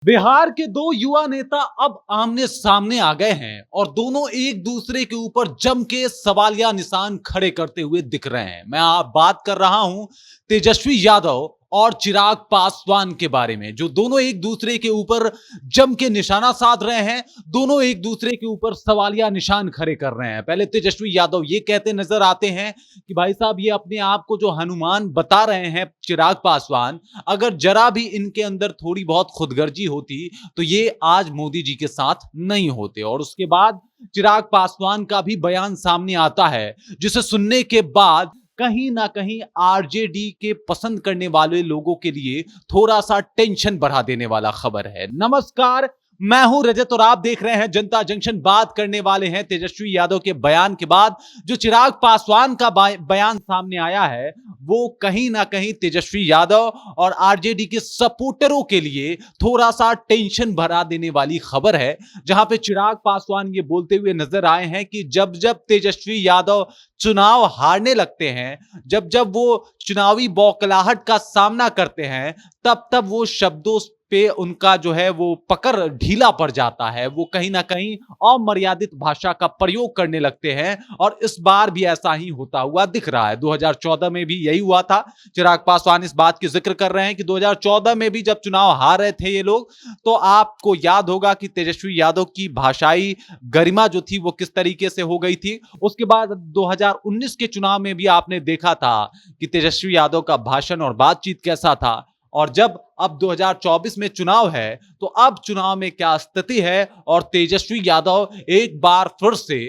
बिहार के दो युवा नेता अब आमने सामने आ गए हैं और दोनों एक दूसरे के ऊपर जम के सवालिया निशान खड़े करते हुए दिख रहे हैं। मैं आप बात कर रहा हूं तेजस्वी यादव और चिराग पासवान के बारे में, जो दोनों एक दूसरे के ऊपर जम के निशाना साध रहे हैं। दोनों एक दूसरे के ऊपर सवालिया निशान खड़े कर रहे हैं। पहले तेजस्वी यादव ये कहते नजर आते हैं कि भाई साहब, ये अपने आप को जो हनुमान बता रहे हैं चिराग पासवान, अगर जरा भी इनके अंदर थोड़ी बहुत खुदगर्जी होती तो ये आज मोदी जी के साथ नहीं होते। और उसके बाद चिराग पासवान का भी बयान सामने आता है, जिसे सुनने के बाद कहीं ना कहीं आरजेडी के पसंद करने वाले लोगों के लिए थोड़ा सा टेंशन बढ़ा देने वाला खबर है। नमस्कार, मैं हूं रजत और आप देख रहे हैं जनता जंक्शन। बात करने वाले हैं तेजस्वी यादव के बयान के बाद जो चिराग पासवान का बयान सामने आया है, वो कहीं ना कहीं तेजस्वी यादव और आरजेडी के सपोर्टरों के लिए थोड़ा सा टेंशन भरा देने वाली खबर है। जहां पे चिराग पासवान ये बोलते हुए नजर आए हैं कि जब जब तेजस्वी यादव चुनाव हारने लगते हैं, जब जब वो चुनावी बौखलाहट का सामना करते हैं, तब तब वो शब्दों पे उनका जो है वो पकड़ ढीला पड़ जाता है। वो कहीं ना कहीं अमर्यादित भाषा का प्रयोग करने लगते हैं और इस बार भी ऐसा ही होता हुआ दिख रहा है। 2014 में भी यही हुआ था। चिराग पासवान इस बात की जिक्र कर रहे हैं कि 2014 में भी जब चुनाव हार रहे थे ये लोग, तो आपको याद होगा कि तेजस्वी यादव की भाषाई गरिमा जो थी वो किस तरीके से हो गई थी। उसके बाद 2019 के चुनाव में भी आपने देखा था कि तेजस्वी यादव का भाषण और बातचीत कैसा था। और जब अब 2024 में चुनाव है, तो अब चुनाव में क्या स्थिति है। और तेजस्वी यादव एक बार फिर से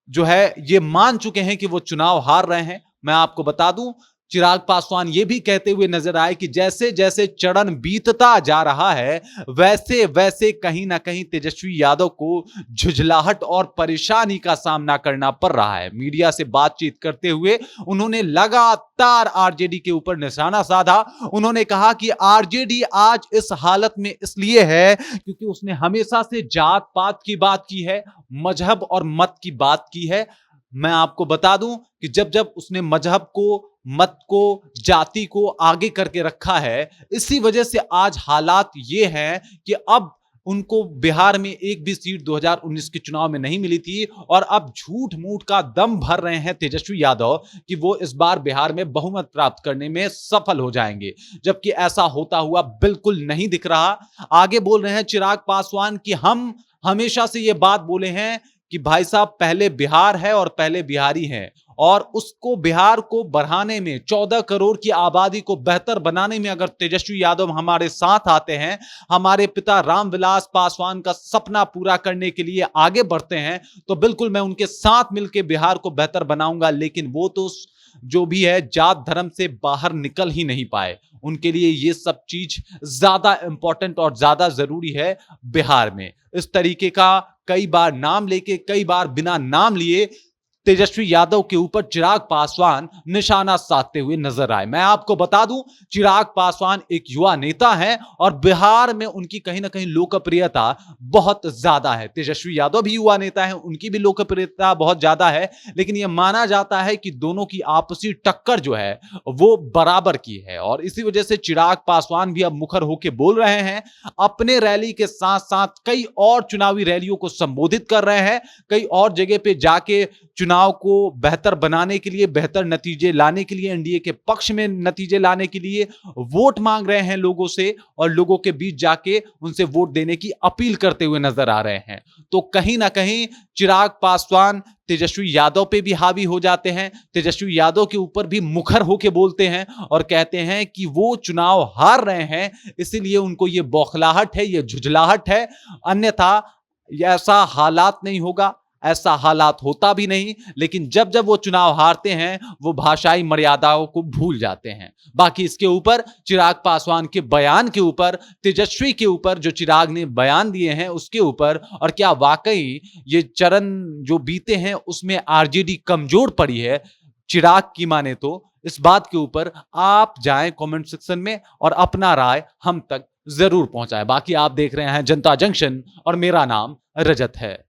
जो है ये मान चुके हैं कि वो चुनाव हार रहे हैं। मैं आपको बता दूं, चिराग पासवान ये भी कहते हुए नजर आए कि जैसे जैसे चरण बीतता जा रहा है, वैसे वैसे कहीं ना कहीं तेजस्वी यादव को झुंझलाहट और परेशानी का सामना करना पड़ रहा है। मीडिया से बातचीत करते हुए उन्होंने लगातार आरजेडी के ऊपर निशाना साधा। उन्होंने कहा कि आरजेडी आज इस हालत में इसलिए है क्योंकि उसने हमेशा से जात पात की बात की है, मजहब और मत की बात की है। मैं आपको बता दूं कि जब जब उसने मजहब को, मत को, जाति को आगे करके रखा है, इसी वजह से आज हालात ये हैं कि अब उनको बिहार में एक भी सीट 2019 के चुनाव में नहीं मिली थी और अब झूठ मूठ का दम भर रहे हैं तेजस्वी यादव कि वो इस बार बिहार में बहुमत प्राप्त करने में सफल हो जाएंगे, जबकि ऐसा होता हुआ बिल्कुल नहीं दिख रहा। आगे बोल रहे हैं चिराग पासवान कि हम हमेशा से ये बात बोले हैं कि भाई साहब, पहले बिहार है और पहले बिहारी हैं, और उसको बिहार को बढ़ाने में, 14 करोड़ की आबादी को बेहतर बनाने में अगर तेजस्वी यादव हमारे साथ आते हैं, हमारे पिता रामविलास पासवान का सपना पूरा करने के लिए आगे बढ़ते हैं, तो बिल्कुल मैं उनके साथ मिलकर बिहार को बेहतर बनाऊंगा। लेकिन वो तो जो भी है जात धर्म से बाहर निकल ही नहीं पाए। उनके लिए ये सब चीज ज्यादा इंपॉर्टेंट और ज्यादा जरूरी है बिहार में। इस तरीके का कई बार नाम लेके, कई बार बिना नाम लिए तेजस्वी यादव के ऊपर चिराग पासवान निशाना साधते हुए नजर आए। मैं आपको बता दूं, चिराग पासवान एक युवा नेता हैं और बिहार में उनकी कहीं ना कहीं लोकप्रियता बहुत ज्यादा है। तेजस्वी यादव भी युवा नेता हैं, उनकी भी लोकप्रियता बहुत ज्यादा है। लेकिन यह माना जाता है कि दोनों की आपसी टक्कर जो है वो बराबर की है और इसी वजह से चिराग पासवान भी अब मुखर होकर बोल रहे हैं। अपने रैली के साथ साथ कई और चुनावी रैलियों को संबोधित कर रहे हैं। कई और जगह पे जाके चुनाव को बेहतर बनाने के लिए, बेहतर नतीजे लाने के लिए, एनडीए के पक्ष में नतीजे लाने के लिए वोट मांग रहे हैं लोगों से और लोगों के बीच जाके उनसे वोट देने की अपील करते हुए नजर आ रहे हैं। तो कहीं ना कहीं चिराग पासवान तेजस्वी यादव पे भी हावी हो जाते हैं, तेजस्वी यादव के ऊपर भी मुखर होके बोलते हैं और कहते हैं कि वो चुनाव हार रहे हैं, इसीलिए उनको ये बौखलाहट है, ये झुंझलाहट है। अन्यथा ऐसा हालात नहीं होगा, ऐसा हालात होता भी नहीं। लेकिन जब जब वो चुनाव हारते हैं, वो भाषाई मर्यादाओं को भूल जाते हैं। बाकी इसके ऊपर चिराग पासवान के बयान के ऊपर, तेजस्वी के ऊपर जो चिराग ने बयान दिए हैं उसके ऊपर, और क्या वाकई ये चरण जो बीते हैं उसमें आरजेडी कमजोर पड़ी है चिराग की माने, तो इस बात के ऊपर आप जाएं कमेंट सेक्शन में और अपना राय हम तक जरूर पहुंचाएं। बाकी आप देख रहे हैं जनता जंक्शन और मेरा नाम रजत है।